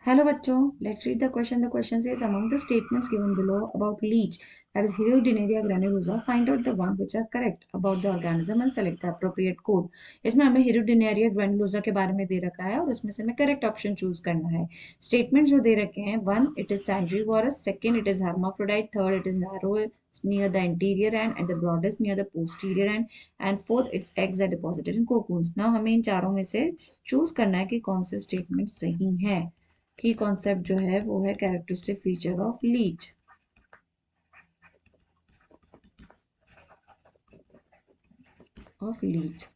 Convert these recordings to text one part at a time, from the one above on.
Hello बच्चों, let's read the question. The question says among the statements given below about leech, that is Hirudinea granulosa, find out the one which are correct about the organism and select the appropriate code. इसमें हमें Hirudinea granulosa के बारे में दे रखा है और उसमें से हमें correct option choose करना है. Statements जो दे रखे हैं, one it is sanguivorous, second it is hermaphrodite, third it is narrowest near the anterior end and the broadest near the posterior end, and fourth its eggs are deposited in cocoons. Now हमें इन चारों में से choose करना है कि कौन से statement सही हैं. की कॉन्सेप्ट जो है वो है characteristic feature of leech.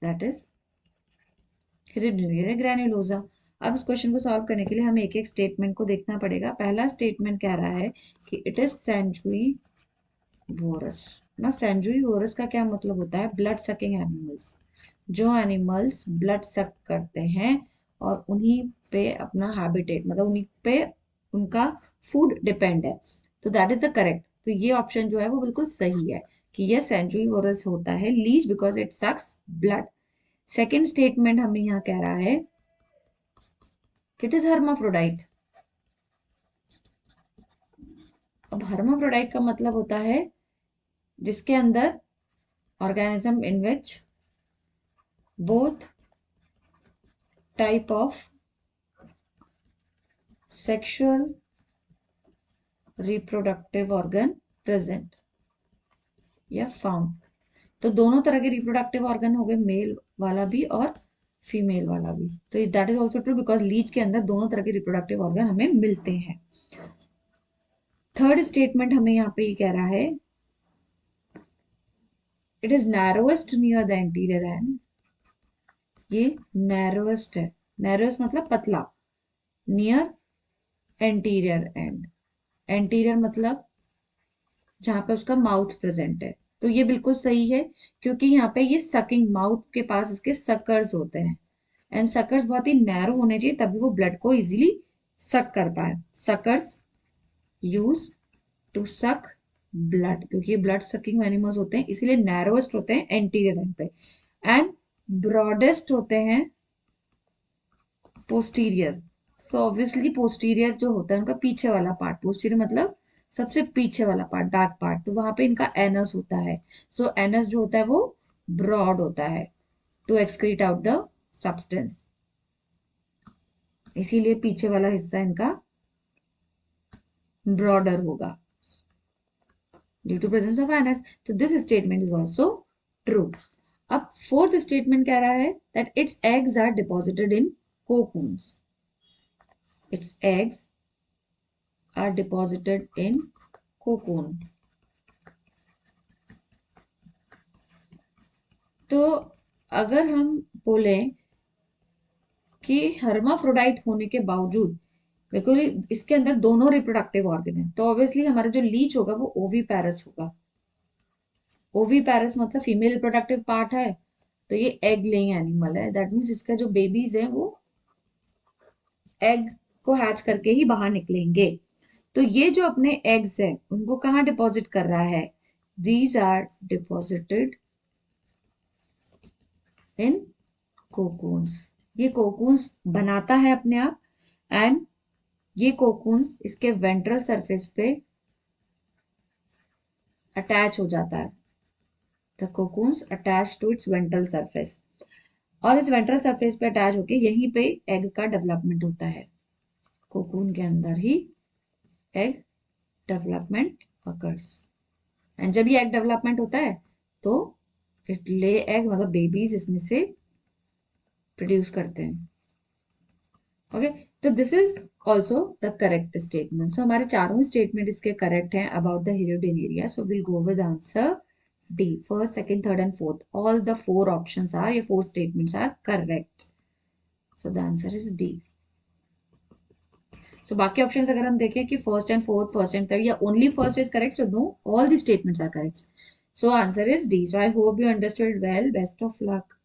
That is Hirudinea granulosa. अब इस क्वेश्चन को सॉल्व करने के लिए हमें एक एक स्टेटमेंट को देखना पड़ेगा. पहला स्टेटमेंट कह रहा है कि इट इज sanguivorous. ना sanguivorous का क्या मतलब होता है? Blood sucking animals. जो एनिमल्स ब्लड सक करते हैं और उन्हीं पे अपना हैबिटेट, मतलब उन्हीं पे उनका फूड डिपेंड है. तो दैट इज द करेक्ट. तो ये ऑप्शन जो है वो बिल्कुल सही है कि ये सेंजुइवोरस होता है leech because it sucks blood. Second statement हमें यहाँ कह रहा है इट इज हर्माफ्रोडाइट. अब हर्माफ्रोडाइट का मतलब होता है जिसके अंदर organism in which both type of sexual reproductive organ present या found. तो दोनों तरह के रिप्रोडक्टिव ऑर्गन हो गए, मेल वाला भी और फीमेल वाला भी. तो that is also true because leech के अंदर दोनों तरह के रिप्रोडक्टिव ऑर्गन हमें मिलते हैं. थर्ड स्टेटमेंट हमें यहाँ पे ये कह रहा है it is narrowest near the anterior and. ये नैरोएस्ट है. नैरोएस्ट मतलब पतला. Near anterior and. एंटीरियर मतलब जहां पे उसका माउथ प्रेजेंट है. तो ये बिल्कुल सही है क्योंकि यहाँ पे ये सकिंग, माउथ के पास इसके सकर्स होते हैं एंड सकर्स बहुत ही नैरो होने चाहिए तभी वो ब्लड को इजीली सक कर पाए. Suckers use to suck blood, क्योंकि ये ब्लड सकिंग एनिमल्स होते हैं इसीलिए नैरोएस्ट होते हैं एंटीरियर एंड पे एंड ब्रॉडेस्ट होते हैं पोस्टीरियर. सो ऑब्वियसली पोस्टीरियर जो होता है उनका पीछे वाला पार्ट, पोस्टीरियर मतलब सबसे पीछे वाला पार्ट, बैक पार्ट, तो वहां पे इनका एनस होता है. सो एनस जो होता है वो ब्रॉड होता है to excrete out the substance. इसीलिए पीछे वाला हिस्सा इनका ब्रॉडर होगा due to presence of anus. तो this statement is also true. अब फोर्थ स्टेटमेंट कह रहा है that its eggs are deposited in cocoons. Its eggs are deposited in cocoon. तो अगर हम बोले कि हर्माफ्रोडाइट होने के बावजूद बिल्कुल इसके अंदर दोनों रिप्रोडक्टिव ऑर्गन है तो ऑब्वियसली हमारा जो लीच होगा वो ओवीपैरस होगा. ओवीपैरस मतलब फीमेल रिप्रोडक्टिव पार्ट है तो ये एग लेइंग एनिमल है. दैट मीन्स इसका जो बेबीज है वो एग को हैच करके ही बाहर निकलेंगे. तो ये जो अपने एग्स है उनको कहाँ डिपॉजिट कर रहा है? These are deposited in cocoons. ये कोकून्स बनाता है अपने आप एंड ये कोकून्स इसके वेंट्रल सरफेस पे अटैच हो जाता है. The cocoons attach to its ventral surface और इस वेंट्रल सरफेस पे अटैच होके यहीं पे एग का डेवलपमेंट होता है. कोकून के अंदर ही एग डेवलपमेंट अकर्स एंड जब ये एग डेवलपमेंट होता है तो इट ले एग, मतलब बेबीज इसमें से प्रोड्यूस करते हैं. ओके, तो this is also the correct statement. So हमारे चारों स्टेटमेंट इसके करेक्ट हैं about the Hirudinaria. So will go with answer D. First, second, third and fourth. All the four options are, your four statements are correct. So the answer is D. So बाकी options अगर हम देखें कि first and fourth, first and third या only first is correct, so no, all the statements are correct. So answer is D. So I hope you understood well. Best of luck.